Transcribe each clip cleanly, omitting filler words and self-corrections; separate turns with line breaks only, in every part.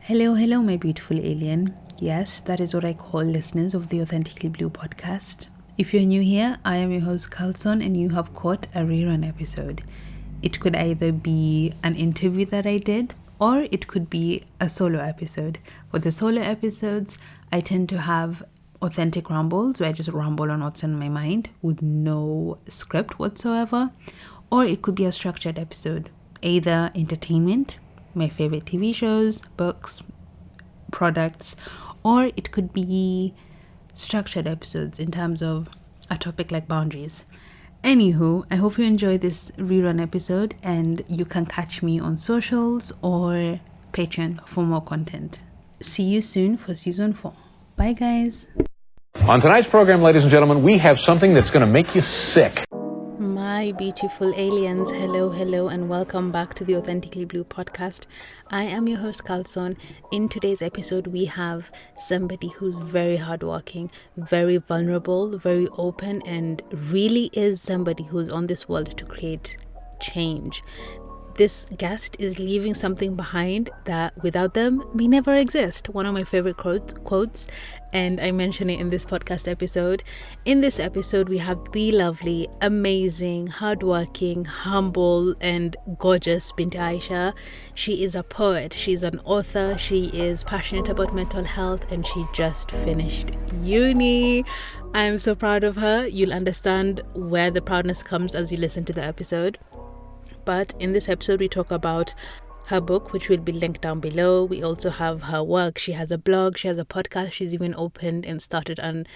Hello, my beautiful alien. Yes, that is what I call listeners of the Authentically Blue podcast. If you're new here, I am your host, Carlson, and you have caught a rerun episode. It could either be an interview that I did, or it could be a solo episode. For the solo episodes, I tend to have authentic rambles where I just ramble on what's in my mind with no script whatsoever. Or it could be a structured episode, either entertainment, my favorite TV shows, books, products, or it could be structured episodes in terms of a topic like boundaries. Anywho, I hope you enjoy this rerun episode and you can catch me on socials or Patreon for more content. See you soon for season 4. Bye, guys.
On tonight's program, ladies and gentlemen, we have something that's going to make you sick.
My beautiful aliens, hello, and welcome back to the Authentically Blue podcast. I am your host, Carlson. In today's episode, we have somebody who's very hardworking, very vulnerable, very open, and really is somebody who's on this world to create change. This guest is leaving something behind that without them may never exist. One of my favorite quotes, and I mention it in this podcast episode. In this episode, we have the lovely, amazing, hardworking, humble, and gorgeous Bint Aisha. She is a poet, she's an author, she is passionate about mental health, and she just finished uni. I'm so proud of her. You'll understand where the proudness comes as you listen to the episode. But in this episode, we talk about her book, which will be linked down below. We also have her work. She has a blog, she has a podcast. She's even opened and started an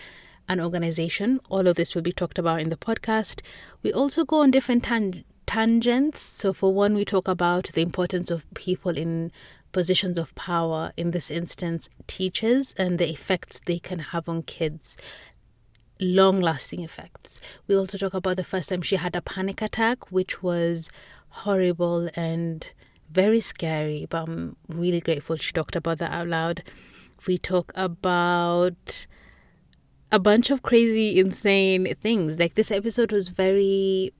organization. All of this will be talked about in the podcast. We also go on different tangents. So for one, we talk about the importance of people in positions of power, in this instance, teachers, and the effects they can have on kids. Long-lasting effects. We also talk about the first time she had a panic attack, which was horrible and very scary, but I'm really grateful she talked about that out loud. We talk about a bunch of crazy, insane things. Like, this episode was it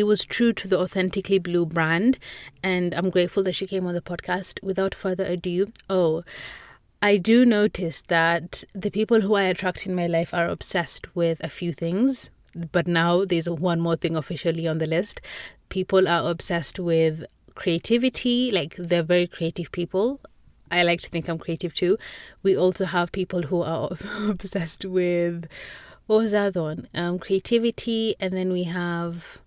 was true to the Authentically Blue brand, and I'm grateful that she came on the podcast. Without further ado, I do notice that the people who I attract in my life are obsessed with a few things, but now there's one more thing officially on the list. People are obsessed with creativity, like they're very creative people. I like to think I'm creative too. We also have people who are obsessed with, what was the other one? Creativity, and then we have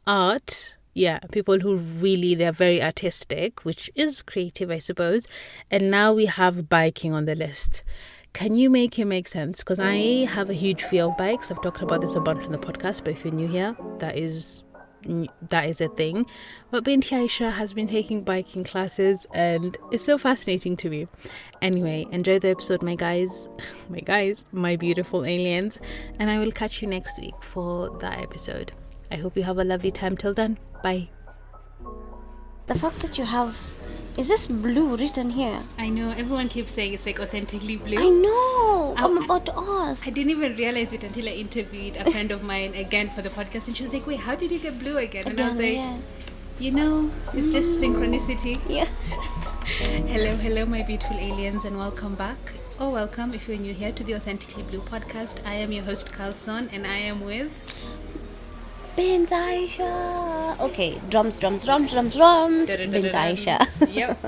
art. Yeah, people who really, they're very artistic, which is creative, I suppose. And now we have biking on the list. Can you make it make sense? Because I have a huge fear of bikes. I've talked about this a bunch on the podcast, but if you're new here, that is a thing. But Bint Aisha has been taking biking classes, and it's so fascinating to me. Anyway, enjoy the episode, my beautiful aliens, and I will catch you next week for that episode. I hope you have a lovely time till then. Bye.
The fact that you have... Is this blue written here?
I know, everyone keeps saying it's like Authentically Blue.
I know. I'm about to ask.
I didn't even realize it until I interviewed a friend of mine again for the podcast, and she was like, wait, how did you get blue again? And I was like, it's just synchronicity.
Yeah.
Hello, my beautiful aliens, and welcome back. Or welcome, if you're new here, to the Authentically Blue podcast. I am your host, Carlson, and I am with...
Bint Aisha. Okay, drums. Bint Aisha.
Yep.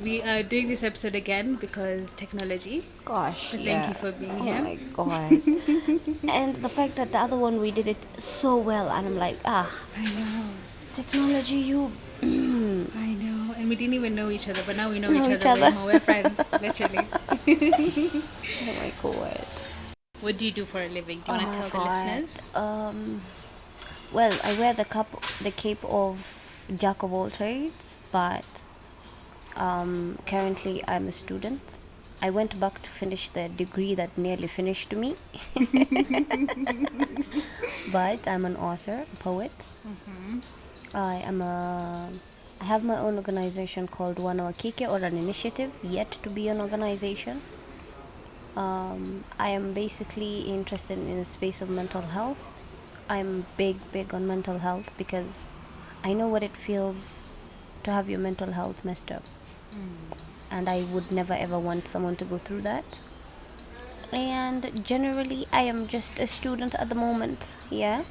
We are doing this episode again because technology.
Gosh,
but thank you for being here.
Oh my god. And the fact that the other one we did it so well, and I'm like,
I know.
Technology, you.
I know, and we didn't even know each other, but now we know each other. We're friends, literally.
Oh my god.
What do you do for a living? Do you want to tell the listeners?
Well, I wear the cape of jack of all trades, but currently I'm a student. I went back to finish the degree that nearly finished me. But I'm an author, a poet.
Mm-hmm.
I have my own organization called Kike, or an initiative, yet to be an organization. I am basically interested in the space of mental health. I'm big on mental health because I know what it feels to have your mental health messed up. And I would never ever want someone to go through that. And generally, I am just a student at the moment. Yeah,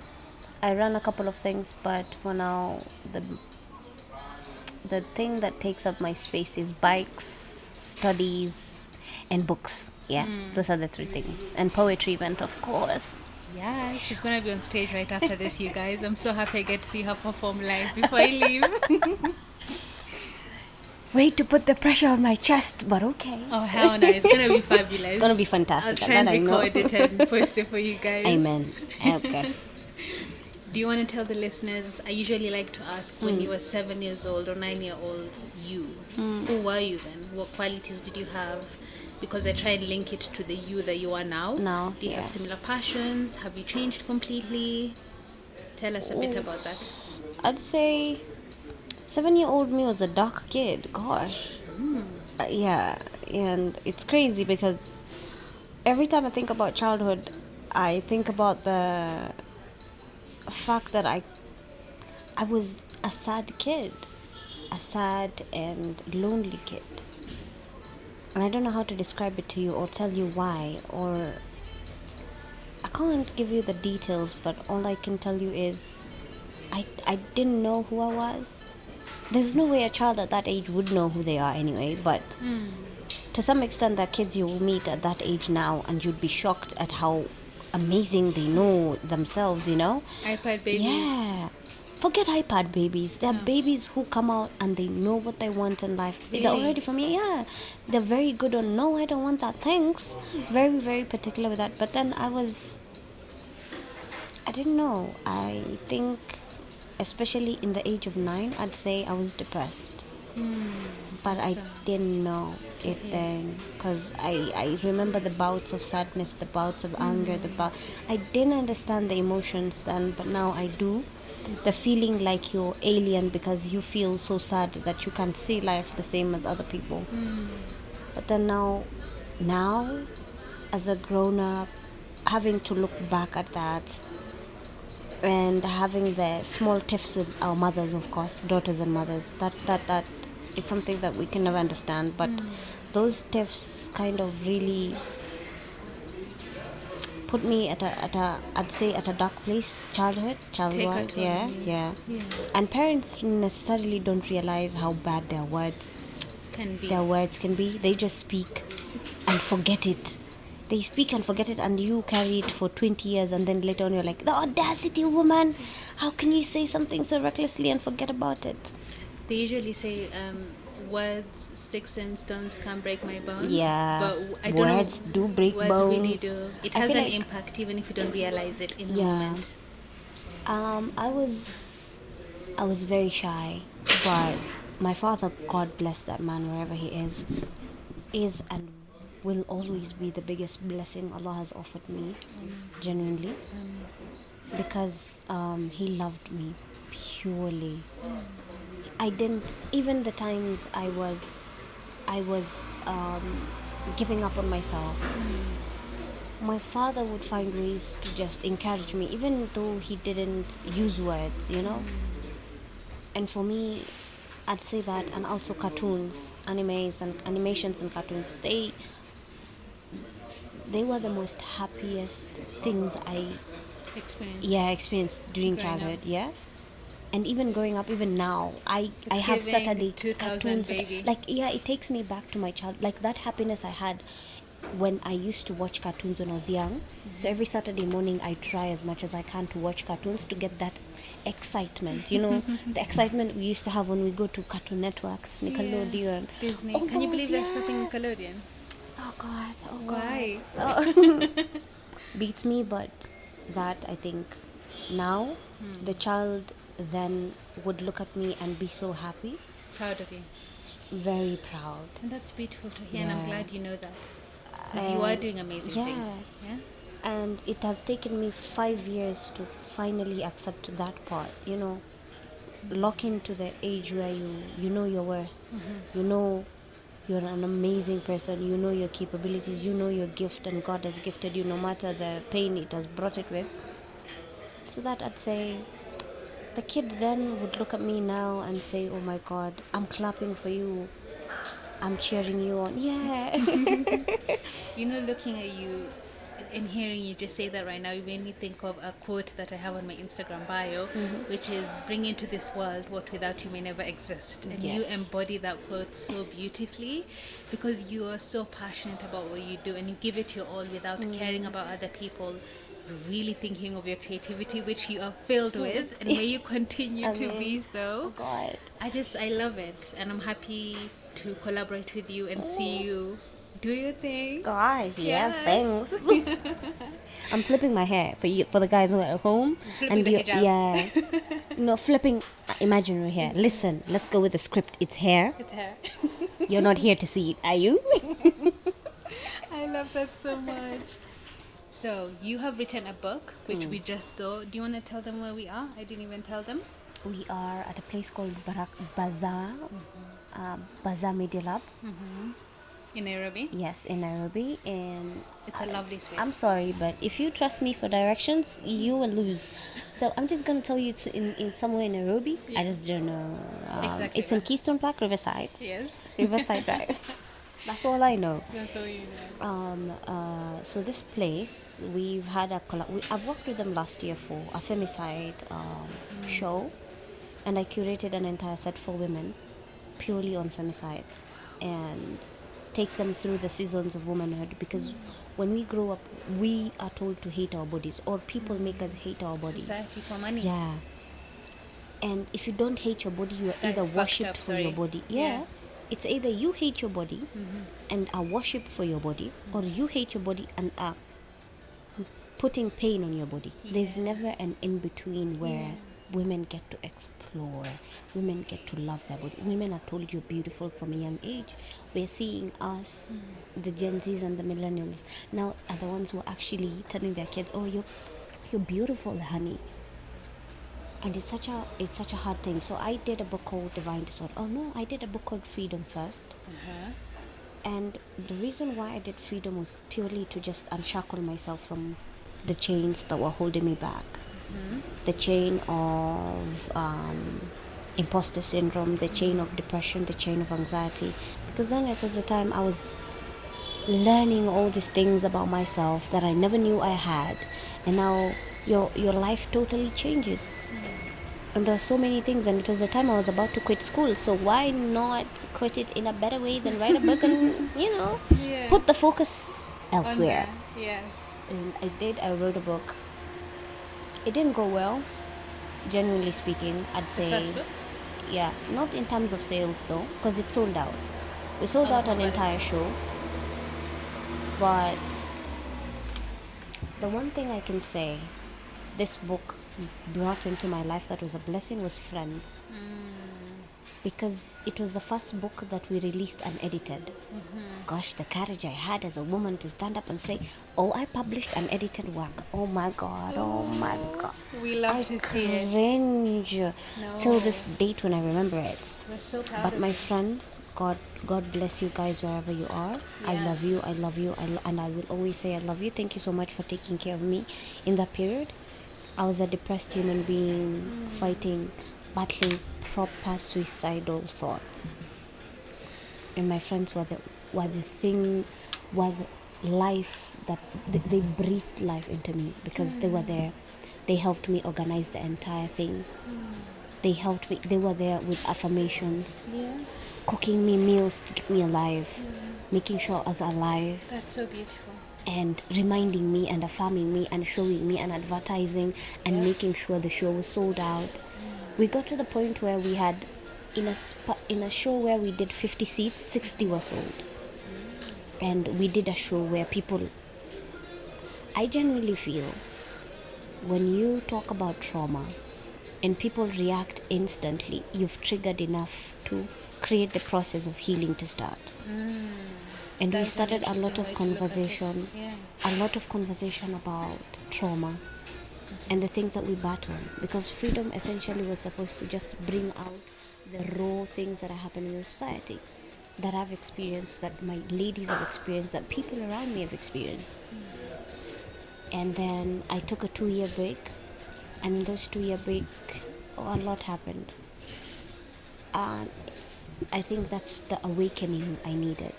I run a couple of things, but for now, the thing that takes up my space is bikes, studies, and books. Yeah, those are the three things. And poetry event, of course.
Yeah, she's gonna be on stage right after this, you guys. I'm so happy I get to see her perform live before I leave.
Way to put the pressure on my chest, but okay.
Oh hell no, it's gonna be fabulous.
It's gonna be fantastic.
I'll try and
that I know.
record it and post it for you guys.
Amen. Okay.
Do you want to tell the listeners? I usually like to ask when you were 7 years old or 9 year old, who were you then? What qualities did you have? Because I try and link it to the you that you are now.
Now,
Do you
yeah.
have similar passions? Have you changed completely? Tell us a bit about that.
I'd say 7-year-old me was a dark kid. Gosh. Yeah, and it's crazy because every time I think about childhood, I think about the fact that I was a sad kid, a sad and lonely kid. And I don't know how to describe it to you or tell you why, or I can't give you the details, but all I can tell you is I didn't know who I was. There's no way a child at that age would know who they are anyway, but to some extent, there are kids you will meet at that age now, and you'd be shocked at how amazing they know themselves, you know?
iPad babies.
Yeah. Forget iPad babies. They're babies who come out and they know what they want in life. They're
Really?
already from yeah. They're very good on no, I don't want that. Thanks. Very, very particular with that. But then I didn't know. I think, especially in the age of 9, I'd say I was depressed. But I didn't know it then, because I remember the bouts of sadness, the bouts of anger, I didn't understand the emotions then, but now I do. The feeling like you're alien because you feel so sad that you can't see life the same as other people. But then now, as a grown up, having to look back at that and having the small tiffs with our mothers, of course, daughters and mothers, that is something that we can never understand. But those tiffs kind of really put me at a dark place, child-wise.
toll
Yeah,
on you.
yeah.
Yeah.
And parents necessarily don't realize how bad their words
Can be.
can be. They just speak and forget it. They speak and forget it, and you carry it for 20 years, and then later on you're like, the audacity, woman! How can you say something so recklessly and forget about it?
They usually say words, sticks and stones can't break my bones.
Yeah,
But I don't
words
know.
do break
Words
bones.
really do. It
I
has
feel
an
like-
impact even if you don't realize it in the
Yeah.
moment.
I was very shy, but my father, God bless that man wherever he is and will always be the biggest blessing Allah has offered me, genuinely, because he loved me purely. I didn't, even the times I was giving up on myself, my father would find ways to just encourage me, even though he didn't use words, you know. And for me, I'd say that, and also cartoons, animations and cartoons, they were the most happiest things I
Experience.
experienced during
Growing up.
childhood. Yeah. And even growing up, even now, I have
Giving
Saturday
2000
cartoons.
baby.
Like, yeah, it takes me back to my child, like that happiness I had when I used to watch cartoons when I was young. So every Saturday morning, I try as much as I can to watch cartoons to get that excitement. You know, the excitement we used to have when we go to Cartoon Networks, Nickelodeon,
Disney.
all
Can you
those,
believe they're
yeah.
stopping Nickelodeon?
Oh God! Oh God!
Why?
Beats me, but that I think now the child then would look at me and be so happy,
Proud of you.
very proud.
And that's beautiful to hear, and I'm
Yeah.
glad you know that. Because you are
And-
doing amazing
yeah.
things. Yeah?
And it has taken me 5 years to finally accept that part, you know, lock into the age where you know your worth, you know you're an amazing person, you know your capabilities, you know your gift, and God has gifted you no matter the pain it has brought it with. So that I'd say the kid then would look at me now and say, oh my God, I'm clapping for you. I'm cheering you on. Yeah.
Looking at you and hearing you just say that right now, you made me think of a quote that I have on my Instagram bio, which is bring into this world what without you may never exist. And you
Yes.
embody that quote so beautifully because you are so passionate about what you do and you give it your all without caring about other people, really thinking of your creativity, which you are filled with, and may you continue to be
Oh
so.
God.
I love it, and I'm happy to collaborate with you and see you do your thing.
Gosh, yes,
Yes.
thanks. I'm flipping my hair for you, for the guys who are at home.
Flipping the hijab.
Yeah, no, flipping imaginary hair. Listen, let's go with the script. It's hair.
It's hair.
You're not here to see it, are you?
I love that so much. So you have written a book, which we just saw. Do you want to tell them where we are? I didn't even tell them.
We are at a place called Bazaar, Bazaar Media Lab.
In Nairobi.
Yes, in Nairobi, and
It's a lovely space.
I'm sorry, but if you trust me for directions, you will lose. So I'm just gonna tell you it's in somewhere in Nairobi. I just don't know.
Exactly
It's in
where.
Keystone Park, Riverside.
Yes.
Riverside Drive. That's all I know.
That's all you know.
So this place, we've had I've worked with them last year for a femicide show, and I curated an entire set for women, purely on femicide, and take them through the seasons of womanhood. Because when we grow up, we are told to hate our bodies, or people make us hate our bodies.
Society for money.
Yeah. And if you don't hate your body, you are
That's
either
fucked
worshipped
up,
for your
sorry.
body.
Yeah.
It's either you hate your body and are worshipped for your body, or you hate your body and are putting pain on your body. There's never an in between where women get to explore, women get to love their body. Women are told you're beautiful from a young age. We're seeing us, the Gen Zs and the millennials, now are the ones who are actually telling their kids, "Oh, you're beautiful, honey." And it's such a hard thing. So I did a book called Divine Disorder. Oh no, I did a book called Freedom first. And the reason why I did Freedom was purely to just unshackle myself from the chains that were holding me back. The chain of imposter syndrome, the chain of depression, the chain of anxiety. Because then it was the time I was learning all these things about myself that I never knew I had. And now your life totally changes. And there are so many things, and it was the time I was about to quit school. So why not quit it in a better way than write a book and,
Yeah.
put the focus elsewhere.
Yes.
And I wrote a book. It didn't go well, genuinely speaking, I'd say.
First book?
Yeah, not in terms of sales though, because it sold out. We sold out an entire show. But the one thing I can say this book brought into my life that was a blessing was friends. Because it was the first book that we released unedited. Gosh, the courage I had as a woman to stand up and say, "Oh, I published unedited work." Oh my God, oh my God.
We love
I
to see it.
cringe till this date when I remember it.
We're so proud
But
of
my
you.
friends, God bless you guys wherever you are. I love you, I love you, and I will always say I love you. Thank you so much for taking care of me in that period. I was a depressed human being, battling proper suicidal thoughts. And my friends were the life that they breathed life into me, because they were there. They helped me organize the entire thing. They were there with affirmations, cooking me meals to keep me alive, making sure I was alive,
That's so beautiful.
and reminding me and affirming me and showing me and advertising and making sure the show was sold out. We got to the point where we had, in a show where we did 50 seats, 60 were sold. And we did a show where I genuinely feel when you talk about trauma and people react instantly, you've triggered enough to create the process of healing to start. And we
That's an
started a lot
interesting
of
way to look at it.
conversation, about trauma and the things that we battle. Because Freedom essentially was supposed to just bring out the raw things that are happening in society, that I've experienced, that my ladies have experienced, that people around me have experienced. And then I took a 2-year break, and in those 2-year break, a lot happened. And I think that's the awakening I needed.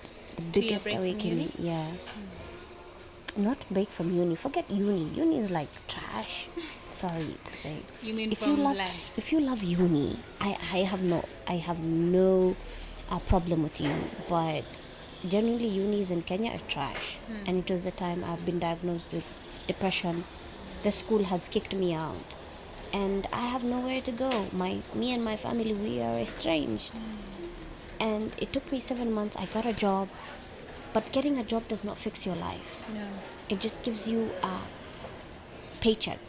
The biggest
break from
awakening,
uni?
yeah. Not break from uni. Forget uni. Uni is like trash. Sorry to say.
You mean
if
from
you love
life?
if you love uni, I have no problem with you. But generally, unis in Kenya are trash. And it was the time I've been diagnosed with depression. The school has kicked me out, and I have nowhere to go. Me and my family, we are estranged. And it took me 7 months. I got a job, but getting a job does not fix your life.
No.
It just gives you a paycheck,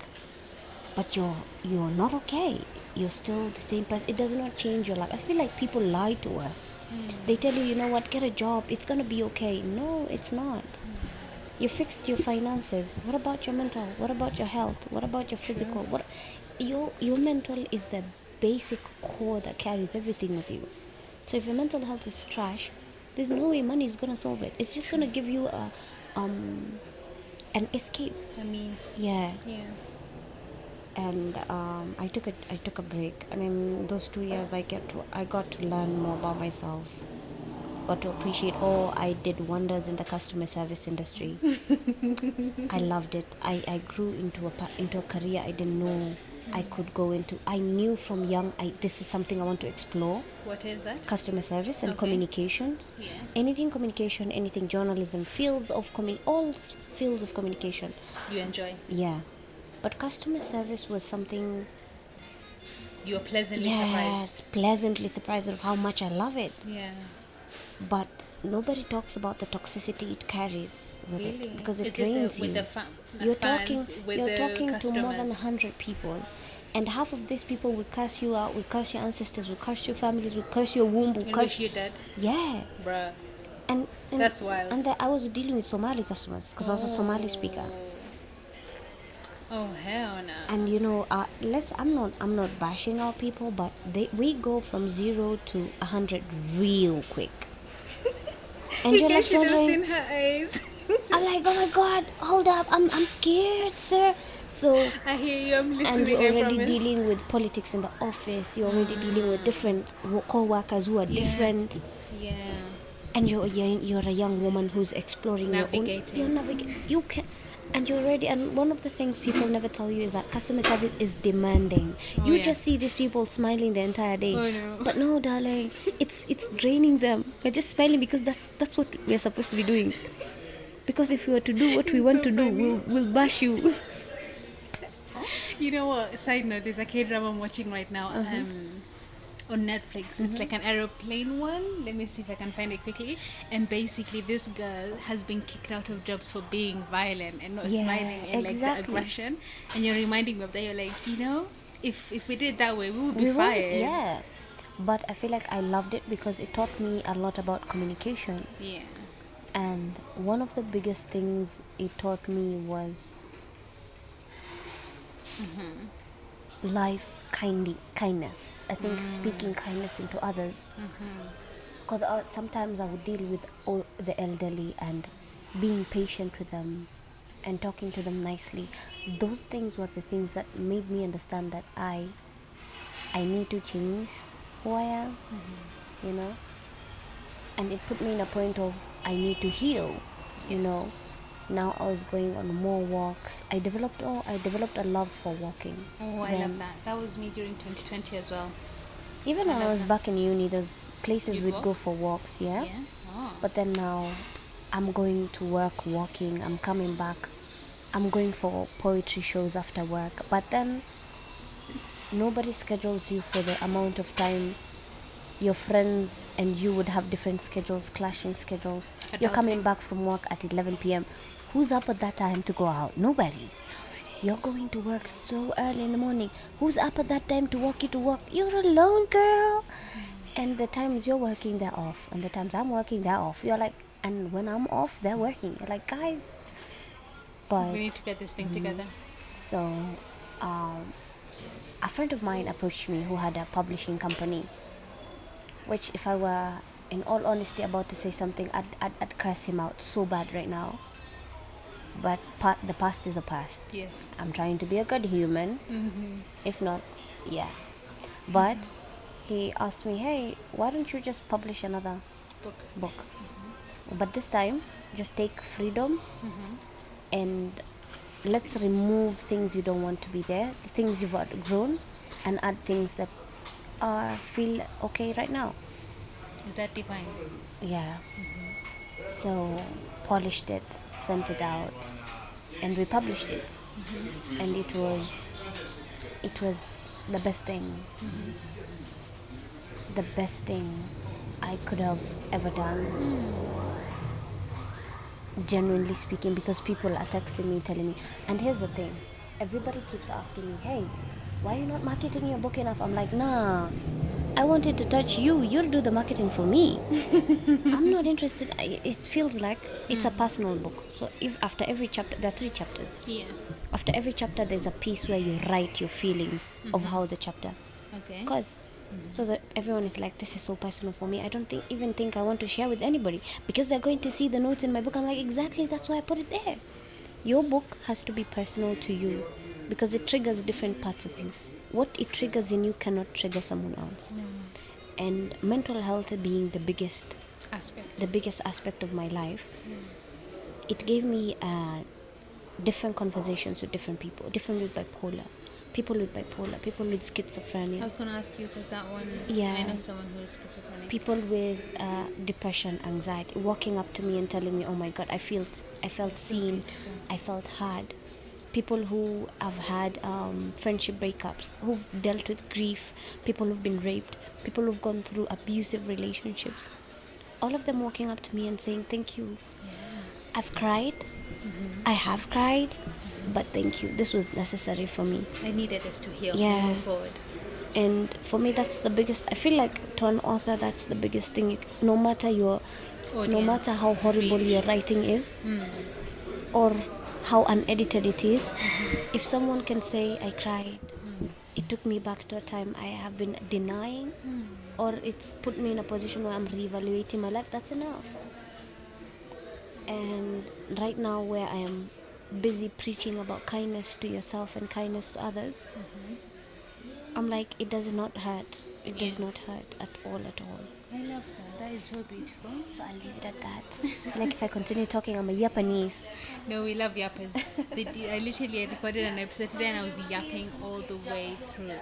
but you're not okay. You're still the same person. It does not change your life. I feel like people lie to us. They tell you, you know what, get a job, it's gonna be okay. No, it's not. You fixed your finances. What about your mental? What about your health? What about your physical? What your mental is the basic core that carries everything with you. So if your mental health is trash, there's no way money is gonna solve it. It's just gonna give you an escape.
I mean,
Yeah.
yeah.
And I took a break, and in those 2 years I got to learn more about myself, got to appreciate. I did wonders in the customer service industry. I loved it. I grew into a career I didn't know I could go into. I knew from young this is something I want to explore.
What is that?
Customer service and
Okay.
communications.
Yeah.
Anything communication, anything journalism, all fields of communication.
You enjoy.
Yeah. But customer service was something,
You were pleasantly
yes,
surprised.
pleasantly surprised of how much I love it.
Yeah.
But nobody talks about the toxicity it carries with
Really?
it, because it
Is
drains
with
you.
the fans,
You're talking
to
to more than 100 people, and half of these people will curse you out, will curse your ancestors, will curse your families, will curse your womb, will
and
curse
wish you dead,
yeah.
bruh.
And
That's wild.
And I was dealing with Somali customers because I was a Somali speaker.
Oh hell no.
And you know, I'm not bashing our people, but we go from 0 to 100 real quick. And
You
you're
guys
like
should have
wondering,
seen her eyes.
I'm like, oh my god, hold up, I'm scared, sir. So
I hear you. I'm
and
listening.
you're
I
already
promise.
dealing with politics in the office. You're already dealing with different co-workers who are different.
Yeah.
And you're a young woman who's exploring
Navigating.
your own. You can, and you're ready. And one of the things people never tell you is that customer service is demanding. You
yeah.
just see these people smiling the entire day,
Oh, no.
but no, darling, it's draining them. We're just smiling because that's what we're supposed to be doing. Because if we were to do what we want
so
to do,
funny.
we'll bash you.
You know what? Side note: there's a K-drama I'm watching right now. On Netflix. It's like an aeroplane one. Let me see if I can find it quickly. And basically, this girl has been kicked out of jobs for being violent and not
Yeah,
smiling and like the
exactly.
aggression. And you're reminding me of that. You're like, you know, if we did it that way, we would be
We were,
fired.
yeah. But I feel like I loved it because it taught me a lot about communication.
Yeah.
And one of the biggest things it taught me was life kindness. I think speaking kindness into others. Because sometimes I would deal with the elderly and being patient with them and talking to them nicely. Those things were the things that made me understand that I need to change who I am, you know. And it put me in a point of I need to heal, you know. Now I was going on more walks. I developed a love for walking.
Oh, I love that. That was me during 2020 as well.
Even when I was back in uni, there's places
You'd
we'd
walk?
go for walks, yeah.
Yeah. Oh.
But then now, I'm going to work walking. I'm coming back. I'm going for poetry shows after work. But then, nobody schedules you for the amount of time. Your friends and you would have different schedules, clashing schedules. You're coming
Adulting.
back from work at 11 p.m. Who's up at that time to go out? Nobody. You're going to work so early in the morning. Who's up at that time to walk you to work? You're alone, girl. And the times you're working, they're off. And the times I'm working, they're off. You're like, and when I'm off, they're working. You're like, guys. But
We need to get this thing together.
so, a friend of mine approached me who had a publishing company. Which, if I were, in all honesty, about to say something, I'd curse him out so bad right now. But the past is a past.
Yes.
I'm trying to be a good human. If not, yeah. But he asked me, hey, why don't you just publish another book? But this time, just take freedom and let's remove things you don't want to be there, the things you've outgrown, and add things that feel okay right now.
Is that divine?
Yeah. So polished it, sent it out, and we published it. And it was the best thing. The best thing I could have ever done. Genuinely speaking, because people are texting me, telling me, and here's the thing, everybody keeps asking me, hey, why are you not marketing your book enough? I'm like, nah, I wanted to touch you, you'll do the marketing for me. I'm not interested. It feels like it's a personal book. So if after every chapter, there are 3 chapters.
Yeah.
After every chapter there's a piece where you write your feelings of how the chapter,
Okay.
because so that everyone is like, this is so personal for me, I don't even think I want to share with anybody, because they're going to see the notes in my book. I'm like, exactly, that's why I put it there. Your book has to be personal to you, because it triggers different parts of you. What it triggers in you cannot trigger someone else. And mental health being the biggest aspect of my life, it gave me different conversations with different people, different with bipolar, people with schizophrenia.
I was going to ask you, because that one,
Yeah.
I know someone who is schizophrenic.
People with depression, anxiety, walking up to me and telling me, oh my God, I felt seen,
beautiful.
I felt heard. People who have had friendship breakups, who've dealt with grief, people who've been raped, people who've gone through abusive relationships, all of them walking up to me and saying, thank you. I've cried, I have cried, but thank you, this was necessary for me.
I needed this to heal
Yeah.
and move forward.
And for me, that's the biggest, I feel like to an author, that's the biggest thing. No matter no
Audience
matter how horrible
reach.
your writing is, or how unedited it is, if someone can say, I cried, it took me back to a time I have been denying, or it's put me in a position where I'm reevaluating my life, that's enough. And right now, where I am busy preaching about kindness to yourself and kindness to others, I'm like, it does not hurt. It does not hurt at all.
I love that. That is so beautiful.
So I'll leave it at that. Like, if I continue talking, I'm a Japanese.
No, we love yappers. I literally recorded an episode today and I was yapping all the way through.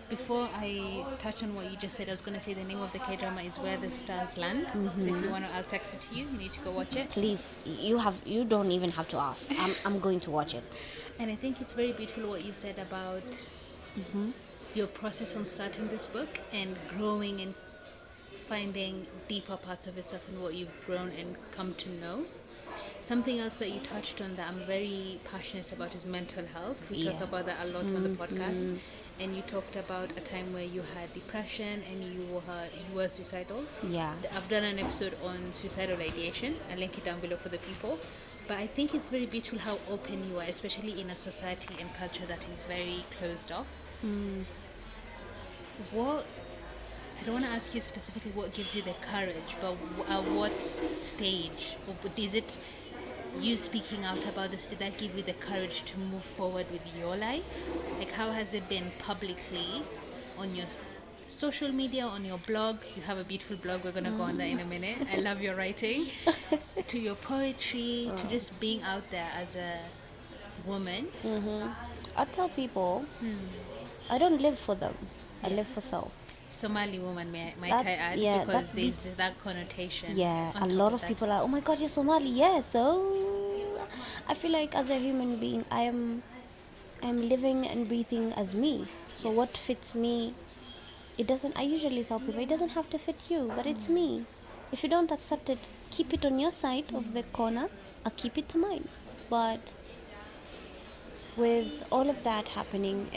Before I touch on what you just said, I was going to say the name of the K-drama is Where the Stars Land. So if you want to, I'll text it to you. You need to go watch it.
Please, you don't even have to ask. I'm going to watch it.
And I think it's very beautiful what you said about your process on starting this book and growing and finding deeper parts of yourself and what you've grown and come to know. Something else that you touched on that I'm very passionate about is mental health. We talk about that a lot on the podcast. And you talked about a time where you had depression and you were suicidal.
Yeah.
I've done an episode on suicidal ideation. I'll link it down below for the people. But I think it's very beautiful how open you are, especially in a society and culture that is very closed off. I don't want to ask you specifically what gives you the courage, but at what stage? Or is it you speaking out about this? Did that give you the courage to move forward with your life? Like, how has it been publicly on your social media, on your blog? You have a beautiful blog. We're going to go on that in a minute. I love your writing. To your poetry, to just being out there as a woman.
I tell people, I don't live for them. I live for self.
Somali woman, might I add, because there's that connotation.
Yeah, a lot of people are, oh my God, you're Somali. Yeah, so I feel like as a human being, I'm living and breathing as me. So what fits me, I usually tell people, it doesn't have to fit you, but it's me. If you don't accept it, keep it on your side of the corner. I'll keep it to mine. But with all of that happening,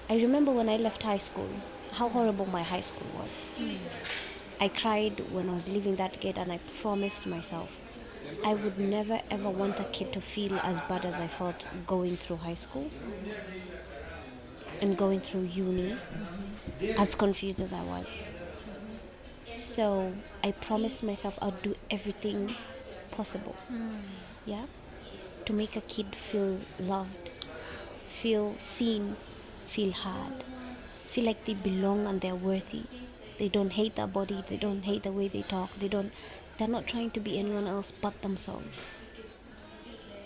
I remember when I left high school, how horrible my high school was. I cried when I was leaving that gate, and I promised myself I would never ever want a kid to feel as bad as I felt going through high school and going through uni, as confused as I was. So I promised myself I'd do everything possible, to make a kid feel loved, feel seen, feel heard. feel like they belong and they're worthy. They don't hate their body, they don't hate the way they talk, they're not trying to be anyone else but themselves.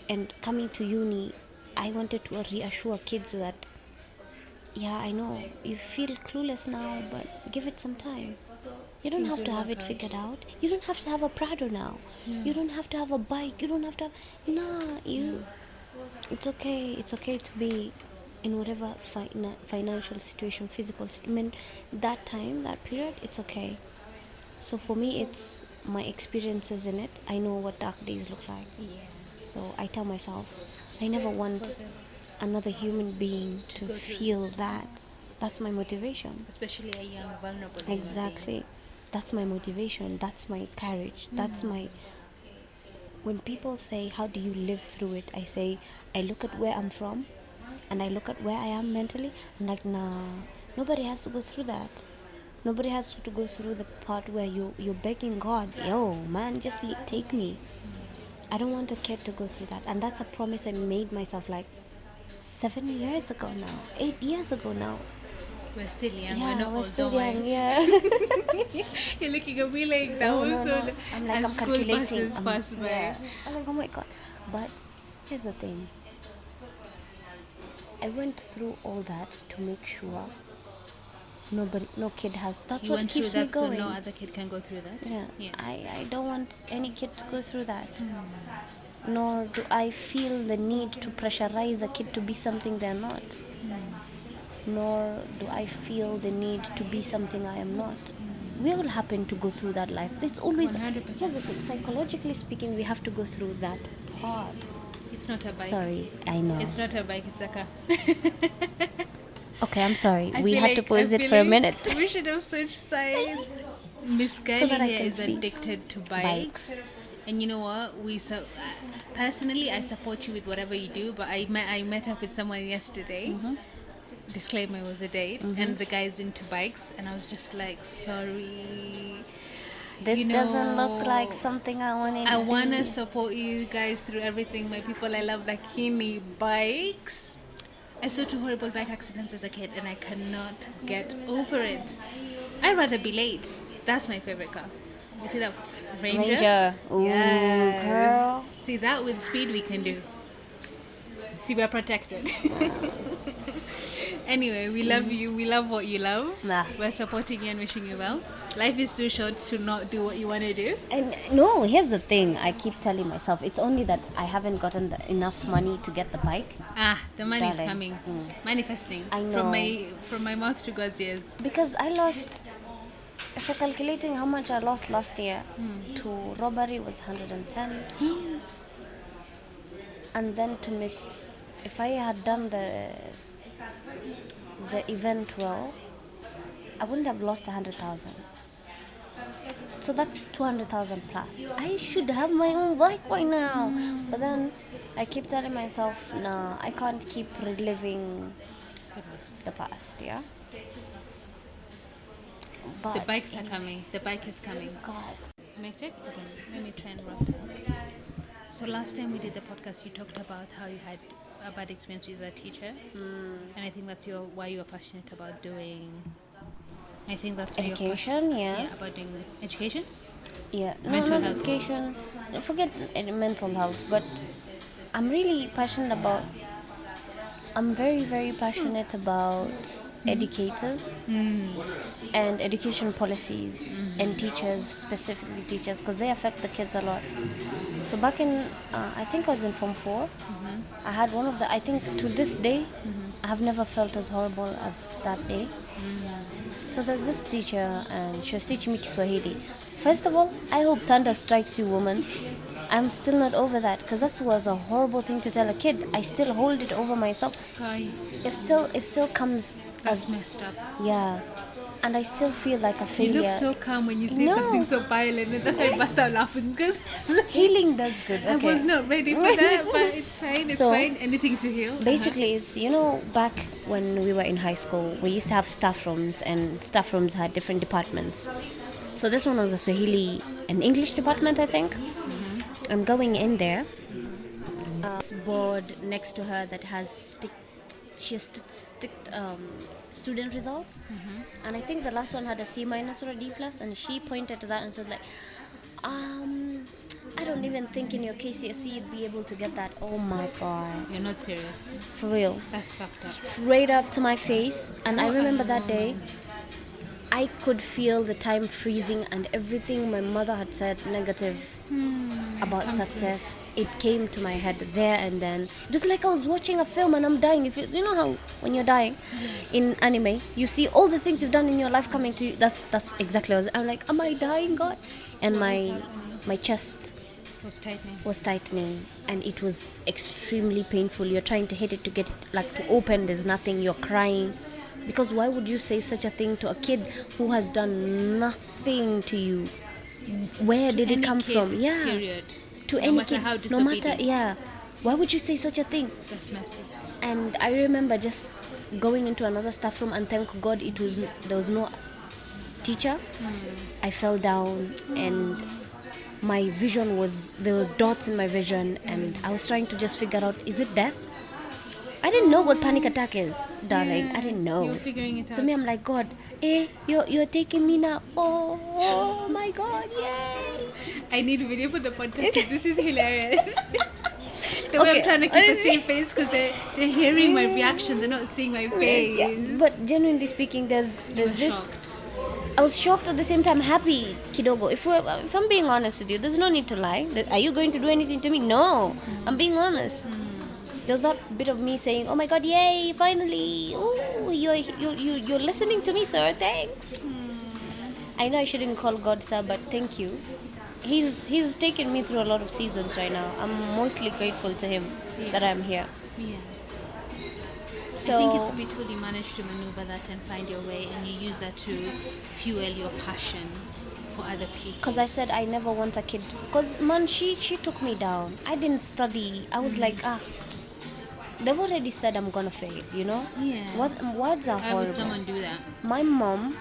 And coming to uni, I wanted to reassure kids that, yeah, I know you feel clueless now, but give it some time. You don't have to have it figured out. You don't have to have a Prado now. You don't have to have a bike. You don't have to have... It's okay. It's okay to be in whatever financial situation, physical... that time, that period, it's okay. So for me, it's my experiences in it. I know what dark days look like. So I tell myself, I never want another human being to feel that. That's my motivation.
Especially a young, vulnerable
Exactly. That's my motivation. That's my courage. That's my... When people say, how do you live through it? I say, I look at where I'm from and I look at where I am mentally. I'm like, nah, nobody has to go through that. Nobody has to go through the part where you're begging God, yo, man, just take me. I don't want a kid to go through that. And that's a promise I made myself like 7 years ago now, 8 years ago now.
We're still young.
Yeah,
we're not
we're
old,
still
don't worry.
young, yeah.
You're looking at me like that
No,
was
no,
so
no. I'm like,
as
I'm
school
calculating.
buses pass by.
Yeah. I'm like, oh my God. But here's the thing. I went through all that to make sure no kid has... That's
You
what
went through
keeps me
that so
going.
no other kid can go through that?
Yeah. I don't want any kid to go through that. Nor do I feel the need to pressurize a kid to be something they're not. Nor do I feel the need to be something I am not. We all happen to go through that life. There's always...
100%.
Here's the thing. Psychologically speaking, we have to go through that part.
It's not a bike.
Sorry, I know.
It's not a bike, it's a car.
Okay, I'm sorry.
I
We
feel
had to
like-
pause
I
it
feel
for a
like
minute.
We should have switched sides. Miss Kylie
So that I
here
can
is
see.
addicted to bikes. And you know what? Personally, I support you with whatever you do, but I met up with someone yesterday. Disclaimer, it was a date, and the guy's into bikes, and I was just like, sorry.
This
You
doesn't look
know,
like something I want to do.
I want to support you guys through everything. My people, I love Lakini bikes. I saw 2 horrible bike accidents as a kid, and I cannot get over it. I'd rather be late. That's my favorite car. You see that Ranger?
Ooh,
Yes.
girl.
See, that with speed we can do. See, we're protected. Anyway, we love you. We love what you love.
Nah.
We're supporting you and wishing you well. Life is too short to not do what you want to do.
And no, here's the thing. I keep telling myself it's only that I haven't gotten enough money to get the bike.
The money's
Darling.
coming. Manifesting.
I know.
From my mouth to God's ears.
Because I lost, if I'm calculating how much I lost last year to robbery was 110. And then to miss, if I had done the event well, I wouldn't have lost 100,000. So that's 200,000 plus. I should have my own bike by now. But then I keep telling myself, no, I can't keep reliving the past, yeah? But
The bikes are coming. The bike is coming.
God.
Make it? Okay, let me try and wrap it up. So last time we did the podcast, you talked about how you had a bad experience with a teacher. And I think that's why you are passionate about doing... I think that's why you're
Education,
yeah, about doing education.
Yeah,
Mental
not
health.
education. Forget mental health, but I'm really passionate about. I'm very, very passionate about educators and education policies and teachers, specifically teachers, because they affect the kids a lot. So back in, I think I was in Form 4. I had one of the. I think to this day, I have never felt as horrible as that day. So there's this teacher, and she was teaching me Kiswahili. First of all, I hope thunder strikes you, woman. I'm still not over that, because that was a horrible thing to tell a kid. I still hold it over myself.
Guy,
It still comes
that's
as
messed up.
yeah, and I still feel like a
You
failure.
look so calm when you say
No.
something so violent, and that's why I burst out laughing because
Healing does good.
I was
Okay.
not ready for that. But it's fine. It's
So,
fine. Anything to heal.
Basically, it's, back when we were in high school, we used to have staff rooms, and staff rooms had different departments. So this one was the Swahili and English department, I think. I'm going in there. This board next to her that has sticked student results, and I think the last one had a C minus or a D plus, and she pointed to that and said like, I don't even think in your KCSE you'd be able to get that. Oh my god.
You're not serious.
For real.
That's fucked up.
Straight up to my face. And I remember that day, I could feel the time freezing, and everything my mother had said negative about success, it came to my head there and then. Just like I was watching a film and I'm dying. If you know how when you're dying in anime, you see all the things you've done in your life coming to you. That's exactly what I'm like, am I dying, God? And my chest was tightening, and it was extremely painful. You're trying to hit it to get it like to open. There's nothing. You're crying. Because why would you say such a thing to a kid who has done nothing to you? Where did it come from? Yeah.
Period.
To
No
any
matter
kid.
how
No matter,
disobedient.
yeah. Why would you say such a thing?
That's messy.
And I remember just going into another staff room, and thank God there was no teacher. I fell down, and my vision there were dots in my vision, and I was trying to just figure out, is it death? I didn't know what panic attack is, darling. I didn't know.
You were figuring it out.
So me, I'm like, God, you're taking me now. Oh my God, yay!
I need a video for the podcast. This is hilarious. The way
Okay,
I'm trying to keep a
honestly-
straight face because they're hearing my reaction. They're not seeing my face.
Yeah, but genuinely speaking, there's
You were
this.
shocked.
I was shocked at the same time, happy, Kidogo. If I'm being honest with you, there's no need to lie. Are you going to do anything to me? No, I'm being honest. There's that bit of me saying, "Oh my God, yay! Finally! Ooh, you're listening to me, sir. Thanks." I know I shouldn't call God sir, but thank you. He's taken me through a lot of seasons right now. I'm mostly grateful to him that I'm here.
Yeah.
So
I think it's beautiful you managed to maneuver that and find your way, and you use that to fuel your passion for other people.
because I said I never want a kid. Because man, she took me down. I didn't study. I was like, they've already said I'm gonna fail. You know?
Yeah.
Words are
Why would
horrible.
someone do that?
My mom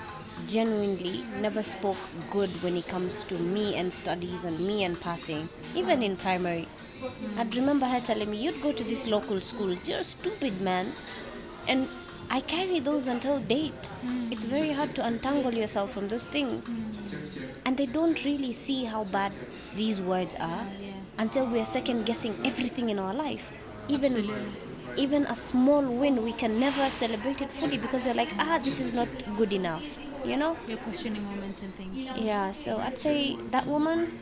genuinely never spoke good when it comes to me and studies and me and passing, even in primary. I'd remember her telling me, you'd go to these local schools, you're stupid, man. And I carry those until date. It's very hard to untangle yourself from those things. And they don't really see how bad these words are until we are second guessing everything in our life. Even a small win, we can never celebrate it fully because you're like, this is not good enough. You know?
You're questioning moments and things.
Yeah, so I'd say that woman,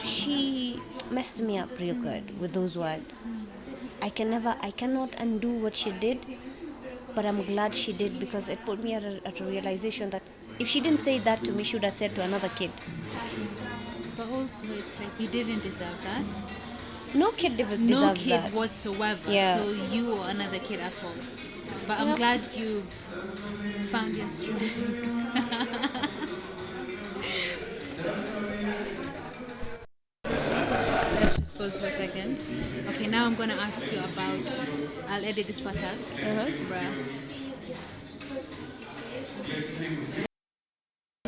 she messed me up real good with those words. I cannot undo what she did, but I'm glad she did because it put me at a realization that if she didn't say that to me, she would have said to another kid.
But also, it's like you didn't deserve that.
No kid deserves
No kid
that.
whatsoever.
Yeah.
So you or another kid at all. But I'm glad you found your strength. Let's just pause for a second. Okay, now I'm gonna ask you about. I'll edit this part out. Bruh.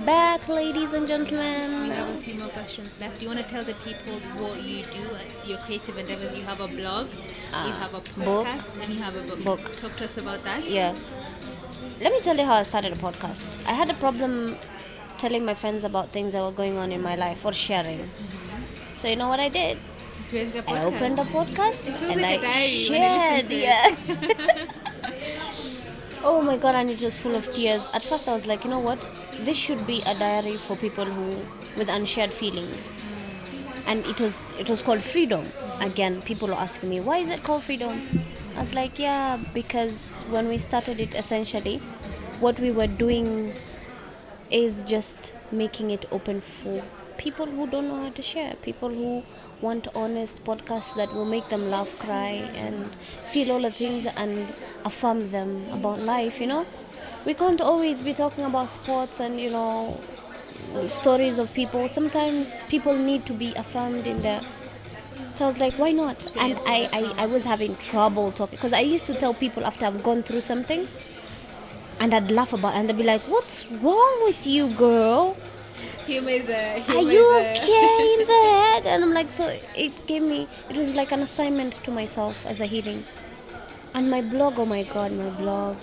Back, ladies and
We
gentlemen.
have a few more questions left. Do you want to tell the people what you do, your creative endeavors? You have a blog, you have a podcast, and you have a book. Talk to us about that.
Yeah. Let me tell you how I started a podcast. I had a problem telling my friends about things that were going on in my life or sharing. So you know what I did?
Create a
I
podcast.
opened a podcast
feels
and
like a
I
diary when I
shared.
listen to
Yeah. Oh my God, and it was full of tears. At first I was like, you know what? This should be a diary for people with unshared feelings. And it was called Freedom. Again, people are asking me, why is it called Freedom? I was like, yeah, because when we started it, essentially, what we were doing is just making it open for people who don't know how to share, people who want honest podcasts that will make them laugh, cry, and feel all the things and affirm them about life, you know? We can't always be talking about sports and, you know, stories of people. Sometimes people need to be affirmed in their... So I was like, why not? And I was having trouble talking, because I used to tell people after I've gone through something, and I'd laugh about it, and they'd be like, what's wrong with you, girl? Are you okay in the head? And I'm like, so it was like an assignment to myself as a healing. And my blog, oh my god, my blog.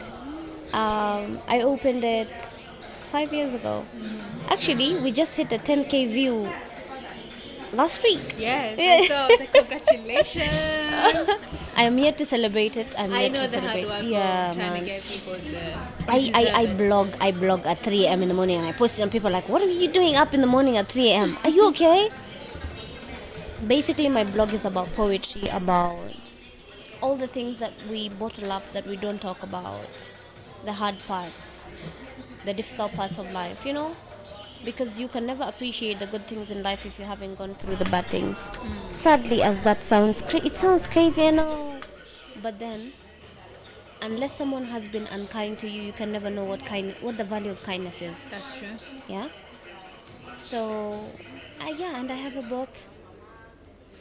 I opened it 5 years ago. Actually, we just hit a 10K view last week.
Yes, I saw. I was like, congratulations.
I am yet to celebrate it.
I know the hard work of trying to get people to.
I blog at 3 a.m. in the morning, and I post it, and people are like, what are you doing up in the morning at 3 a.m.? Are you okay? Basically, my blog is about poetry, about all the things that we bottle up that we don't talk about, the hard parts, the difficult parts of life, because you can never appreciate the good things in life if you haven't gone through the bad things. Sadly, as that sounds it sounds crazy, I know, but then unless someone has been unkind to you, you can never know what the value of kindness is.
That's true.
Yeah. So and I have a book,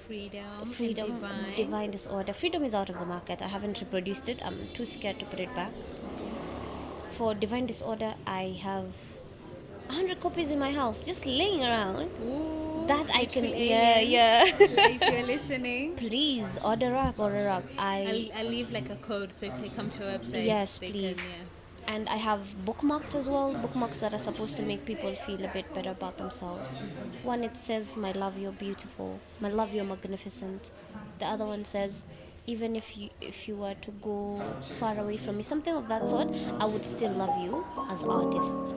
Freedom,
Divine Disorder. Freedom is out of the market. I haven't reproduced it. I'm too scared to put it back. For Divine Disorder, I have 100 copies in my house just laying around.
Ooh,
that I can
yeah. If you're listening,
please order up.
I'll leave like a code, so if they come to our website,
yes,
they
please.
can, yeah.
And I have bookmarks as well, bookmarks that are supposed to make people feel a bit better about themselves. One, it says, my love, you're beautiful. My love, you're magnificent. The other one says, even if you were to go far away from me, something of that sort, I would still love you as artists.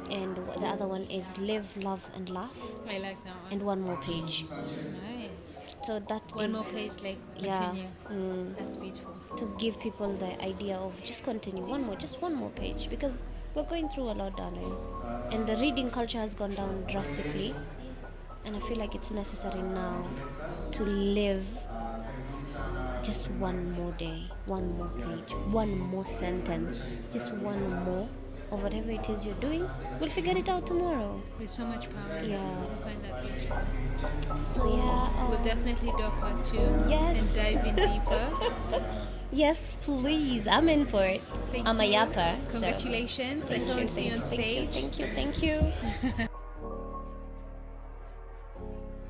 And the other one is live, love, and laugh.
I like that one.
And one more page.
Nice.
So that
one more page, like continue. That's beautiful.
To give people the idea of just continue, just one more page, because we're going through a lot, darling, and the reading culture has gone down drastically, and I feel like it's necessary now to live just one more day, one more page, one more sentence, just one more of whatever it is you're doing. We'll figure it out tomorrow.
There's so much power.
Yeah.
I find that beautiful.
So yeah,
we'll definitely do a part 2.
Yes.
And dive in deeper.
Yes, please. I'm in for it. I'm a yapper.
Congratulations. I can't see you on stage.
Thank you.